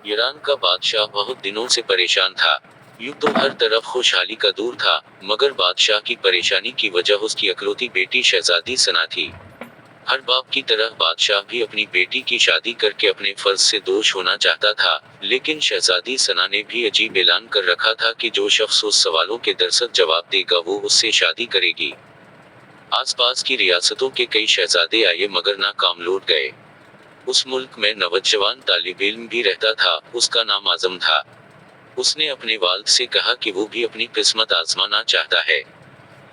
Iran का बादशाह बहुत दिनों से परेशान था। यूं तो हर तरफ खुशहाली का दूर था, मगर बादशाह की परेशानी की वजह उसकी इकलौती बेटी शहजादी सना थी। हर बाप की तरह बादशाह भी अपनी बेटी की शादी करके अपने फर्ज से दोष होना चाहता था, लेकिन शहजादी सना ने भी अजीब ऐलान कर रखा था कि जो शख्स उस सवालों के दरसत जवाब देगा वो उससे शादी करेगी। आसपास की रियासतों के कई शहजादे आए मगर नाकाम लौट गए। उस मुल्क में नौजवान तालिब इल्म भी रहता था, उसका नाम आजम था। उसने अपने वालिद से कहा कि वो भी अपनी किस्मत आजमाना चाहता है।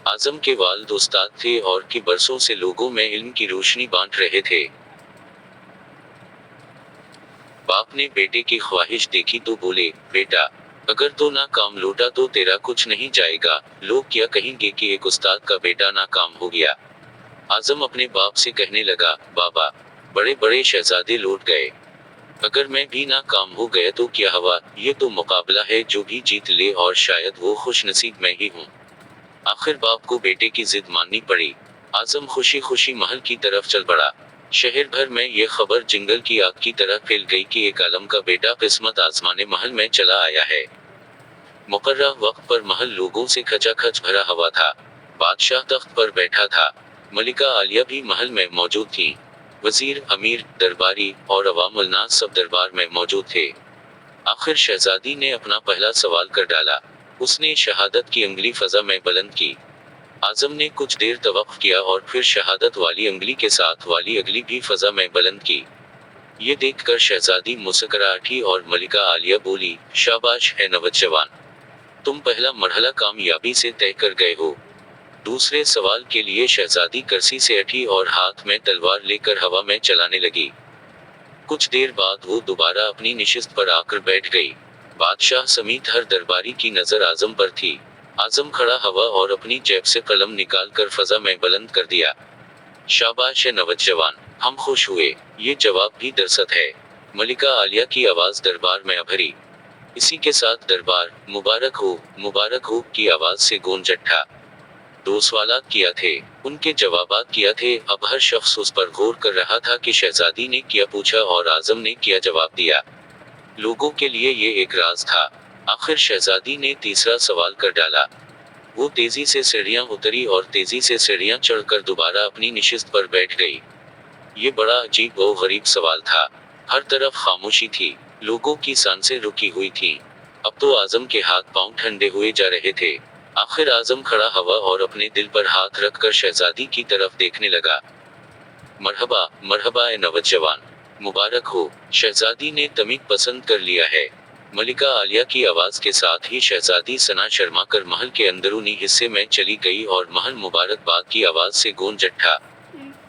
आजम के वालिद उस्ताद थे और की बरसों से लोगों में इल्म की रोशनी बांट रहे थे। बाप ने बेटे की ख्वाहिश देखी तो बोले, बेटा, अगर तो नाकाम लौटा तो तेरा कुछ नहीं जाएगा। लोग क्या कहेंगे कि एक उस्ताद का बेटा नाकाम हो गया। आजम अपने बाप से कहने लगा, बाबा, बड़े बड़े शहजादे लौट गए, अगर मैं भी नाकाम हो गया तो क्या हुआ। ये तो मुकाबला है, जो भी जीत ले और शायद वो खुश नसीब मैं ही हूँ। आखिर बाप को बेटे की जिद माननी पड़ी। आजम खुशी खुशी महल की तरफ चल पड़ा। शहर भर में ये खबर जंगल की आग की तरह फैल गई कि एक आलम का बेटा किस्मत आजमाने महल में चला आया है। मुकर्रर वक्त पर महल लोगों से खचाखच भरा हुआ था। बादशाह तख्त पर बैठा था। मलिका आलिया भी महल में मौजूद थी। वजीर, अमीर, दरबारी और अवाम उन्नास सब दरबार में मौजूद थे। आखिर शहजादी ने अपना पहला सवाल कर डाला। उसने शहादत की अंगली फजा में बुलंद की। आजम ने कुछ देर तवक्फ किया और फिर शहादत वाली अंगली के साथ वाली अगली भी फजा में बुलंद की। ये देखकर शहजादी मुस्कुरा उठी और मलिका आलिया बोली, शाबाश है नौजवान, तुम पहला मरहला कामयाबी से तय कर गए हो। दूसरे सवाल के लिए शहजादी कुर्सी से उठी और हाथ में तलवार लेकर हवा में चलाने लगी। कुछ देर बाद वो दोबारा अपनी निशिस्त पर आकर बैठ गई। बादशाह समेत हर दरबारी की नजर आजम पर थी। आजम खड़ा हुआ और अपनी जेब से कलम निकाल कर फजा में बुलंद कर दिया। शाबाश है नौजवान, हम खुश हुए। ये जवाब भी दरसत है। मलिका आलिया की आवाज दरबार में उभरी। इसी के साथ दरबार मुबारक हो की आवाज से गूंज उठा। दो सवालात किया थे, उनके जवाबात किया थे। अब हर शख्स उस पर गौर कर रहा था कि शहजादी ने क्या पूछा और आजम ने क्या जवाब दिया। लोगों के लिए ये एक राज था। आखिर शहजादी ने तीसरा सवाल कर डाला। वो तेजी से सीढ़ियां उतरी और तेजी से सीढ़ियां चढ़कर दोबारा अपनी निशिस्त पर बैठ गई। ये बड़ा अजीब और गरीब सवाल था। हर तरफ खामोशी थी। लोगों की सांसें रुकी हुई थीं। अब तो आजम के हाथ पांव ठंडे हुए जा रहे थे। आखिर आजम खड़ा हुआ और अपने दिल पर हाथ रखकर शहजादी की तरफ देखने लगा। मरहबा, मरहबा ए नौजवान, मुबारक हो। शहजादी ने तमीद पसंद कर लिया है। मलिका आलिया की आवाज के साथ ही शहजादी सना शर्मा कर महल के अंदरूनी हिस्से में चली गई और महल मुबारकबाद की आवाज से गूंज उठा।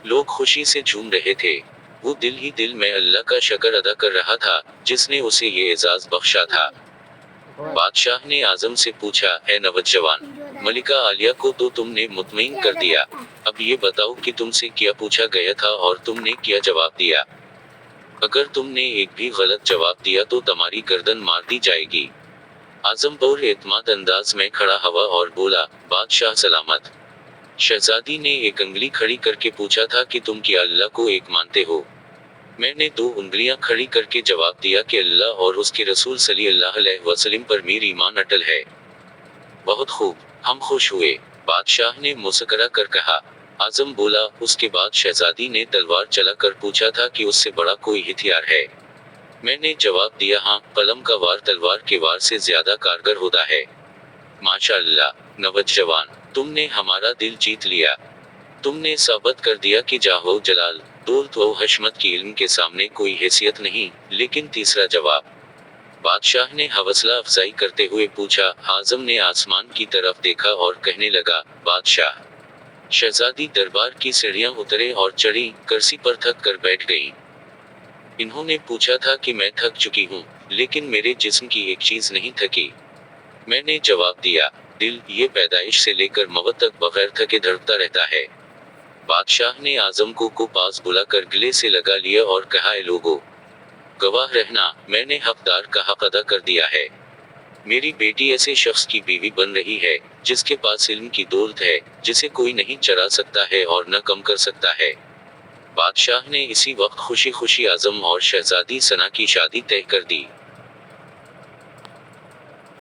लोग खुशी से झूम रहे थे। वो दिल ही दिल में अल्लाह का शुक्र अदा कर रहा था, जिसने उसे ये एजाज बख्शा था। बादशाह ने आजम से पूछा, है नौजवान, मलिका आलिया को तो तुमने मुतमईन कर दिया। अब ये बताओ कि तुमसे क्या पूछा गया था और तुमने क्या जवाब दिया। अगर तुमने एक भी गलत जवाब दिया तो तुम्हारी गर्दन मार दी जाएगी। आजम पर एतमाद अंदाज में खड़ा हुआ और बोला, बादशाह सलामत। शहजादी ने एक अंगली खड़ी करके पूछा था कि तुम क्या अल्लाह को एक मानते हो। मैंने दो उंगलियां खड़ी करके जवाब दिया कि अल्लाह और उसके रसूल सल्लल्लाहु अलैहि वसल्लम पर मेरी ईमान अटल है। बहुत खूब, हम खुश हुए, बादशाह ने मुस्कुरा कर कहा। आजम बोला। उसके बाद शहजादी ने तलवार चलाकर पूछा था कि उससे बड़ा कोई हथियार है। मैंने जवाब दिया, हाँ, कलम का वार तलवार के वार से ज्यादा कारगर होता है। माशाअल्लाह, नौजवान, तुमने हमारा दिल जीत लिया। तुमने साबित कर दिया कि जाहो जलाल, दौलत व हशमत की इल्म के सामने कोई हैसियत नहीं। लेकिन तीसरा जवाब। बादशाह ने हौसला अफजाई करते हुए पूछा। आजम ने आसमान की तरफ देखा और कहने लगा, बादशाह। शहजादी दरबार की सीढ़ियां उतरे और चढ़ी, कुर्सी पर थक कर बैठ गई। इन्होंने पूछा था कि मैं थक चुकी हूँ, लेकिन मेरे जिस्म की एक चीज नहीं थकी। मैंने जवाब दिया, दिल, ये पैदाइश से लेकर मौत तक बगैर थके धड़कता रहता है। बादशाह ने आजम को पास बुलाकर गले से लगा लिया और कहा, ए लोगों, गवाह रहना, मैंने हकदार का हक अदा कर दिया है। मेरी बेटी ऐसे शख्स की बीवी बन रही है, जिसके पास इल्म की दौलत है, जिसे कोई नहीं चरा सकता है और न कम कर सकता है। बादशाह ने इसी वक्त खुशी खुशी आजम और शहजादी सना की शादी तय कर दी।